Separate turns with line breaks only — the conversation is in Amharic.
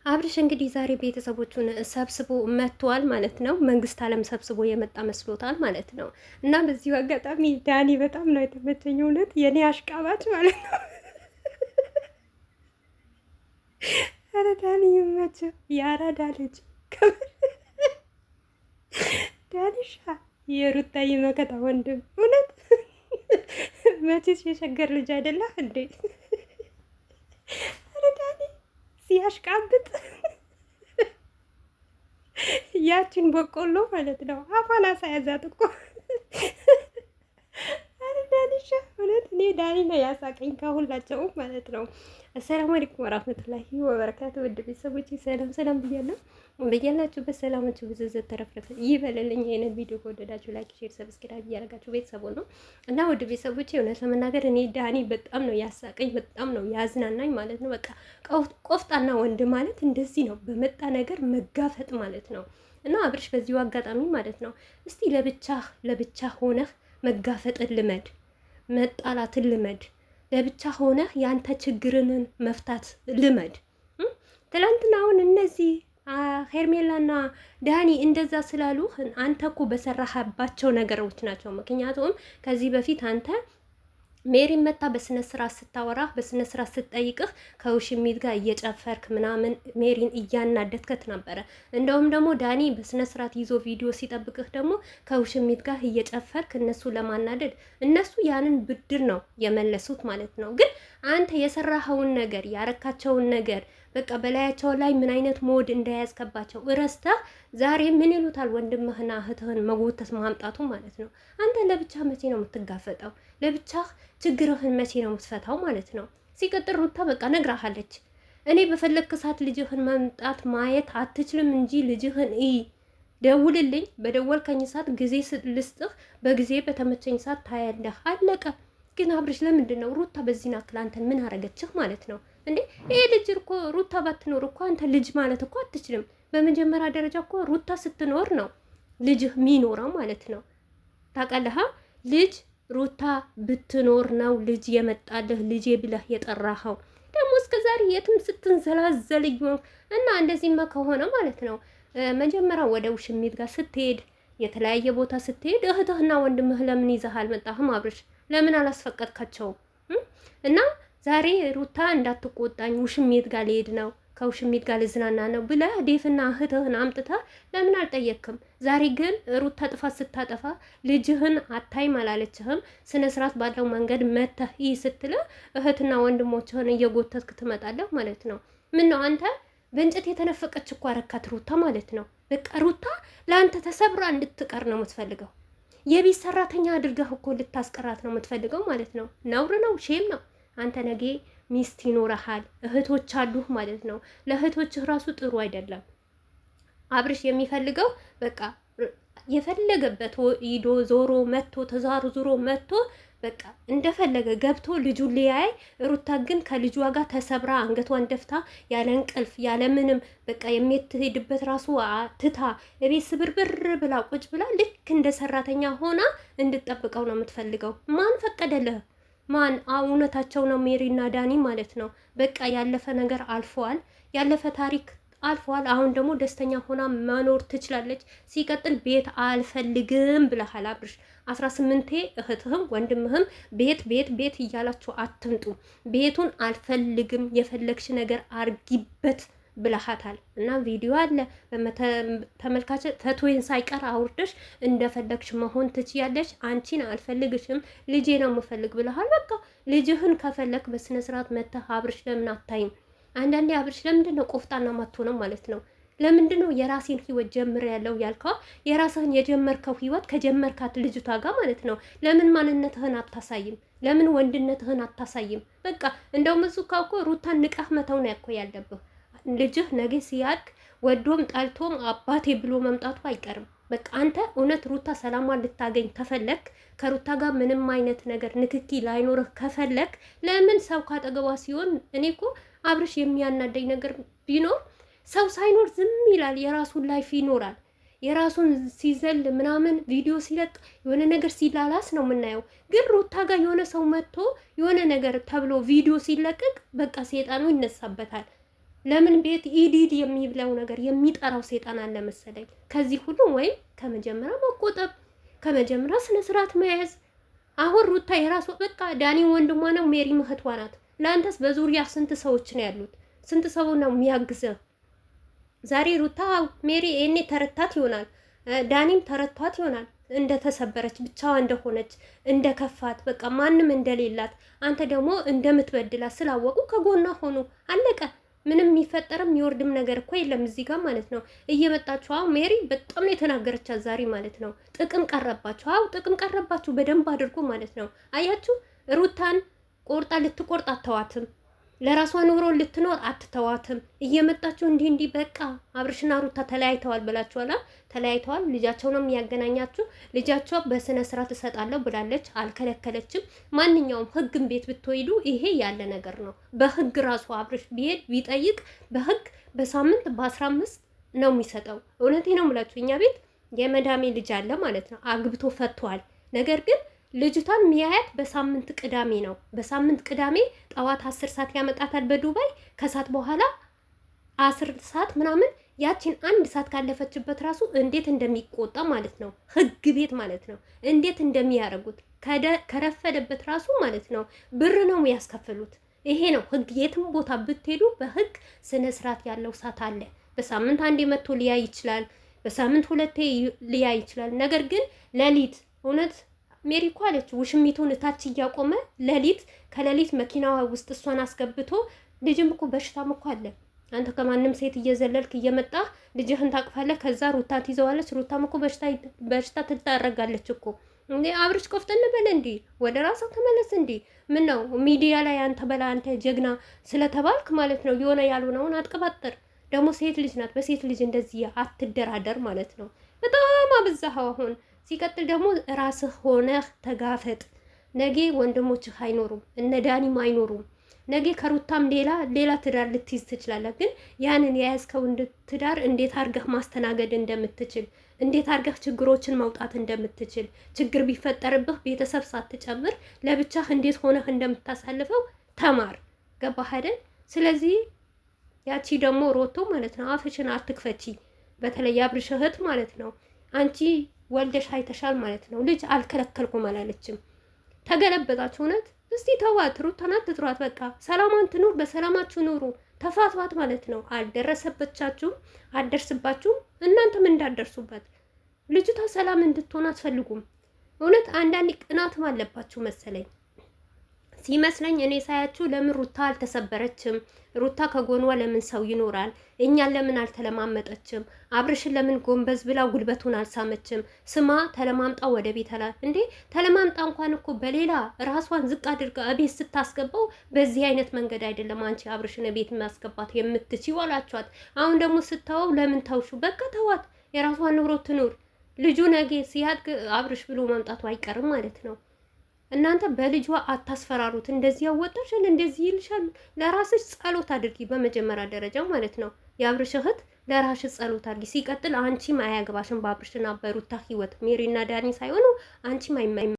አብርሽ እንግዲህ ዛሬ ቤተሰቦቹን ሰብስቦ መጥቷል ማለት ነው። መንግስት አለም ሰብስቦ የመጣ መስሎታል ማለት ነው። እና በዚሁ አጋጣሚ ዳኒ በጣም ነው የተመቸኝ፣ እውነት የኔ አሽቃባጭ ማለት ነው። ኧረ ዳኒ ይመቸው፣ የአራዳ ልጅ ዳኒሻ፣ የሩታዬ መከታ ወንድም። እውነት መቼስ የሸገር ልጅ አይደለህ እንዴ? ኧረ ዳኒ ሲያሽቃብጥ ያችን በቆሎ ማለት ነው አፋን አሳያዛት እኮ። አረ ዳኒሻ እውነት እኔ ዳኒ ነው ያሳቀኝ ከሁላቸውም ማለት ነው። አሰላሙ አለይኩም ወራህመቱላሂ ወበረካቱ። ውድ ቤተሰቦች ሰላም ሰላም ብያለሁ። በያላችሁበት ሰላማችሁ ብዙ ተረፍረፈ ይበልልኝ። ይሄንን ቪዲዮ ከወደዳችሁ ላይክ፣ ሼር፣ ሰብስክራይብ እያደረጋችሁ ቤተሰቡ ነው እና ውድ ቤተሰቦች እውነት ለመናገር እኔ ዳኒ በጣም ነው ያሳቀኝ፣ በጣም ነው ያዝናናኝ ማለት ነው። በቃ ቆፍጣና ወንድ ማለት እንደዚህ ነው፣ በመጣ ነገር መጋፈጥ ማለት ነው። እና አብርሽ በዚሁ አጋጣሚ ማለት ነው እስቲ ለብቻ ሆነህ መጋፈጥን ልመድ፣ መጣላትን ልመድ፣ ለብቻ ሆነህ ያንተ ችግርን መፍታት ልመድ። ትላንትና አሁን እነዚህ ሄርሜላና ዳኒ እንደዛ ስላሉ አንተ እኮ በሰራህባቸው ነገሮች ናቸው። ምክንያቱም ከዚህ በፊት አንተ ሜሪን መታ በስነ ስርዓት ስታወራ በስነ ስርዓት ስትጠይቅህ ከውሽሚት ጋር እየጨፈርክ ምናምን ሜሪን እያናደድከት ነበረ። እንደውም ደግሞ ዳኒ በስነ ስርዓት ይዞ ቪዲዮ ሲጠብቅህ ደግሞ ከውሽሚት ጋር እየጨፈርክ እነሱ ለማናደድ እነሱ ያንን ብድር ነው የመለሱት ማለት ነው። ግን አንተ የሰራኸውን ነገር ያረካቸውን ነገር በቃ በላያቸው ላይ ምን አይነት ሞድ እንደያዝከባቸው እረስተህ ዛሬ ምን ይሉታል ወንድምህና እህትህን መጎተት ማምጣቱ ማለት ነው። አንተ ለብቻ መቼ ነው የምትጋፈጠው? ለብቻ ችግርህን መቼ ነው የምትፈታው ማለት ነው። ሲቀጥል ሩታ በቃ ነግራሃለች። እኔ በፈለግክ ሰዓት ልጅህን መምጣት ማየት አትችልም እንጂ ልጅህን ደውልልኝ፣ በደወልከኝ ሰዓት ጊዜ ልስጥህ፣ በጊዜ በተመቸኝ ሰዓት ታያለህ፣ አለቀ። ግን አብርሽ ለምንድን ነው ሩታ በዚህ ናክል አንተን ምን አረገችህ ማለት ነው እንዴ? ይሄ ልጅ እኮ ሩታ ባትኖር እኮ አንተ ልጅ ማለት እኮ አትችልም። በመጀመሪያ ደረጃ እኮ ሩታ ስትኖር ነው ልጅህ የሚኖረው ማለት ነው። ታውቃለህ? ልጅ ሩታ ብትኖር ነው ልጅ የመጣልህ ልጄ ብለህ የጠራኸው። ደግሞ እስከዛሬ የትም ስትንዘላዘል እና እንደዚህማ ከሆነ ማለት ነው መጀመሪያ ወደ ውሽሚት ጋር ስትሄድ የተለያየ ቦታ ስትሄድ እህትህና ወንድምህ ለምን ይዘህ አልመጣህም? አብርሽ ለምን አላስፈቀድካቸውም? እና ዛሬ ሩታ እንዳትቆጣኝ ውሽሚት ጋር ልሄድ ነው ከውሽሚት ጋር ልዝናና ነው ብለህ ዴፍና እህትህን አምጥተህ ለምን አልጠየቅክም? ዛሬ ግን ሩታ ጥፋት ስታጠፋ ልጅህን አታይም አላለችህም? ስነ ስርዓት ባለው መንገድ መተህ ይህ ስትልህ እህትና ወንድሞችህን እየጎተትክ ትመጣለህ ማለት ነው። ምን ነው አንተ በእንጨት የተነፈቀች እኮ አረካት ሩታ ማለት ነው። በቃ ሩታ ለአንተ ተሰብራ እንድትቀር ነው የምትፈልገው። የቤት ሰራተኛ አድርገህ እኮ ልታስቀራት ነው የምትፈልገው ማለት ነው። ነውር ነው፣ ሼም ነው። አንተ ነገ ሚስት ይኖረሃል፣ እህቶች አሉህ ማለት ነው። ለእህቶችህ ራሱ ጥሩ አይደለም። አብርሽ የሚፈልገው በቃ የፈለገበት ሂዶ ዞሮ መጥቶ ተዛርዙሮ መጥቶ በቃ እንደፈለገ ገብቶ ልጁን ሊያይ፣ ሩታ ግን ከልጇ ጋር ተሰብራ አንገቷን ደፍታ ያለ እንቅልፍ ያለ ምንም በቃ የምትሄድበት ራሱ ትታ እቤት ስብርብር ብላ ቁጭ ብላ ልክ እንደ ሰራተኛ ሆና እንድጠብቀው ነው የምትፈልገው። ማን ፈቀደልህ? ማን? እውነታቸው ነው ሜሪና ዳኒ ማለት ነው። በቃ ያለፈ ነገር አልፈዋል። ያለፈ ታሪክ አልፈዋል። አሁን ደግሞ ደስተኛ ሆና መኖር ትችላለች። ሲቀጥል ቤት አልፈልግም ብለሃል አብርሽ። 18 እህትህም ወንድምህም ቤት ቤት ቤት እያላችሁ አትምጡ። ቤቱን አልፈልግም፣ የፈለግሽ ነገር አርጊበት ብለሃታል። እና ቪዲዮ አለ ተመልካች ፈቶይን ሳይቀር አውርደሽ እንደፈለግሽ መሆን ትችያለሽ። አንቺን አልፈልግሽም ልጄ ነው የምፈልግ ብለሃል። በቃ ልጅህን ከፈለክ በስነ ስርዓት መተህ አብርሽ ለምን አታይም? አንዳንዴ አብርሽ ለምንድን ነው ቆፍጣና ማትሆነው ማለት ነው? ለምንድን ነው የራሴን ህይወት ጀምር ያለው ያልከው? የራስህን የጀመርከው ህይወት ከጀመርካት ልጅቷ ጋር ማለት ነው ለምን ማንነትህን አታሳይም? ለምን ወንድነትህን አታሳይም? በቃ እንደውም እሱ እኮ ሩታን ንቃህ መተው ነው ያኮ ያለብህ። ልጅህ ነገ ሲያድግ ወዶም ጠልቶም አባቴ ብሎ መምጣቱ አይቀርም። በቃ አንተ እውነት ሩታ ሰላሟን ልታገኝ ከፈለክ፣ ከሩታ ጋር ምንም አይነት ነገር ንክኪ ላይኖርህ ከፈለክ፣ ለምን ሰው ካጠገቧ ሲሆን እኔ እኮ አብርሽ የሚያናደኝ ነገር ቢኖር ሰው ሳይኖር ዝም ይላል። የራሱን ላይፍ ይኖራል። የራሱን ሲዘል ምናምን ቪዲዮ ሲለቅ የሆነ ነገር ሲላላስ ነው የምናየው። ግን ሩታ ጋር የሆነ ሰው መጥቶ የሆነ ነገር ተብሎ ቪዲዮ ሲለቀቅ በቃ ሴጣኑ ይነሳበታል። ለምን ቤት ኢዲድ የሚብለው ነገር የሚጠራው ሰይጣን አለ መሰለኝ። ከዚህ ሁሉ ወይም ከመጀመሪያ መቆጠብ፣ ከመጀመሪያ ስነ ስርዓት መያዝ። አሁን ሩታ የራሷ በቃ ዳኒ ወንድሟ ነው፣ ሜሪ እህቷ ናት። ለአንተስ በዙሪያ ስንት ሰዎች ነው ያሉት? ስንት ሰው ነው የሚያግዘው? ዛሬ ሩታ ሜሪ እኔ ተረታት ይሆናል፣ ዳኒም ተረቷት ይሆናል እንደተሰበረች ብቻዋ እንደሆነች እንደከፋት በቃ ማንም እንደሌላት አንተ ደግሞ እንደምትበድላት ስላወቁ ከጎኗ ሆኑ። አለቀ። ምንም የሚፈጠርም የሚወርድም ነገር እኮ የለም እዚህ ጋር ማለት ነው። እየመጣችሁ አዎ ሜሪ በጣም ነው የተናገረቻት ዛሬ ማለት ነው። ጥቅም ቀረባችሁ። አዎ ጥቅም ቀረባችሁ በደንብ አድርጎ ማለት ነው። አያችሁ ሩታን ቆርጣ ልትቆርጥ አተዋትም። ለራሷ ኑሮ ልትኖር አትተዋትም። እየመጣችሁ እንዲህ በቃ አብርሽና ሩታ ተለያይተዋል ብላችኋላ። ተለያይተዋል። ልጃቸው ነው የሚያገናኛችሁ። ልጃቸው በስነ ስርዓት እሰጣለሁ ብላለች፣ አልከለከለችም። ማንኛውም ህግን ቤት ብትወይዱ ይሄ ያለ ነገር ነው። በህግ ራሱ አብርሽ ቢሄድ ቢጠይቅ በህግ በሳምንት በ15 ነው የሚሰጠው። እውነቴ ነው የምላችሁ እኛ ቤት የመዳሜ ልጅ አለ ማለት ነው። አግብቶ ፈቷል። ነገር ግን ልጅቷን ሚያያት በሳምንት ቅዳሜ ነው። በሳምንት ቅዳሜ ጠዋት 10 ሰዓት ያመጣታል በዱባይ። ከሰዓት በኋላ 10 ሰዓት ምናምን ያቺን 1 ሰዓት ካለፈችበት ራሱ እንዴት እንደሚቆጣ ማለት ነው። ህግ ቤት ማለት ነው እንዴት እንደሚያደርጉት ከረፈደበት ራሱ ማለት ነው ብር ነው የሚያስከፍሉት። ይሄ ነው ህግ። የትም ቦታ ብትሄዱ በህግ ስነ ስርዓት ያለው ሰዓት አለ። በሳምንት አንዴ መጥቶ ሊያይ ይችላል። በሳምንት 2 ሊያይ ይችላል። ነገር ግን ሌሊት እውነት ሜሪ እኮ አለች ውሽሚቱን እታች እያቆመ ሌሊት ከሌሊት መኪናዋ ውስጥ እሷን አስገብቶ ልጅም እኮ በሽታም እኮ አለ። አንተ ከማንም ሴት እየዘለልክ እየመጣ ልጅህን ታቅፋለህ። ከዛ ሩታ ትይዘዋለች። ሩታም እኮ በሽታ ትታረጋለች እኮ። እንዴ አብርሽ ቆፍጠን በል እንዲ፣ ወደ ራስህ ተመለስ እንዲ። ምን ነው ሚዲያ ላይ አንተ በላ አንተ ጀግና ስለተባልክ ማለት ነው የሆነ ያልሆነውን አትቀባጥር። ደግሞ ሴት ልጅ ናት። በሴት ልጅ እንደዚህ አትደራደር ማለት ነው። በጣም አብዛኸው አሁን። ሲቀጥል ደግሞ ራስህ ሆነህ ተጋፈጥ። ነገ ወንድሞችህ አይኖሩም፣ እነ ዳኒም አይኖሩም። ነገ ከሩታም ሌላ ትዳር ልትይዝ ትችላለህ። ግን ያንን የያዝከው ትዳር እንዴት አድርገህ ማስተናገድ እንደምትችል፣ እንዴት አድርገህ ችግሮችን መውጣት እንደምትችል፣ ችግር ቢፈጠርብህ ቤተሰብ ሳትጨምር ለብቻህ እንዴት ሆነህ እንደምታሳልፈው ተማር። ገባህ አይደል? ስለዚህ ያቺ ደግሞ ሮቶ ማለት ነው አፍሽን አትክፈቺ። በተለይ አብርሽ እህት ማለት ነው አንቺ ወልደሽ አይተሻል ማለት ነው። ልጅ አልከለከልኩም አላለችም። ተገለበጣችሁ። እውነት እስቲ ተዋት፣ ሩታን አትጥሯት። በቃ ሰላማን ትኑር፣ በሰላማችሁ ኑሩ። ተፋቷት ማለት ነው። አልደረሰበቻችሁም፣ አልደርስባችሁም፣ እናንተም እንዳደርሱበት። ልጅቷ ሰላም እንድትሆን አትፈልጉም። እውነት አንዳንድ ቅናትም አለባችሁ መሰለኝ ሲመስለኝ እኔ ሳያችሁ። ለምን ሩታ አልተሰበረችም? ሩታ ከጎኗ ለምን ሰው ይኖራል? እኛን ለምን አልተለማመጠችም? አብርሽን ለምን ጎንበዝ ብላ ጉልበቱን አልሳመችም? ስማ ተለማምጣ ወደ ቤት አላ እንዴ ተለማምጣ እንኳን እኮ በሌላ ራሷን ዝቅ አድርጋ ቤት ስታስገባው በዚህ አይነት መንገድ አይደለም አንቺ አብርሽን ቤት ማስገባት የምትችይው አላችኋት። አሁን ደግሞ ስታወው ለምን ተውሹ? በቃ ተዋት፣ የራሷን ኑሮ ትኑር። ልጁ ነገ ሲያድግ አብርሽ ብሎ መምጣቱ አይቀርም ማለት ነው። እናንተ በልጇ አታስፈራሩት። እንደዚህ ያወጣሻል፣ እንደዚህ ይልሻል። ለራስሽ ጸሎት አድርጊ በመጀመሪያ ደረጃ ማለት ነው። የአብርሽ እህት ለራስሽ ጸሎት አድርጊ። ሲቀጥል አንቺም አያገባሽም በአብርሽና በሩታ ህይወት። ሜሪና ዳኒ ሳይሆኑ አንቺም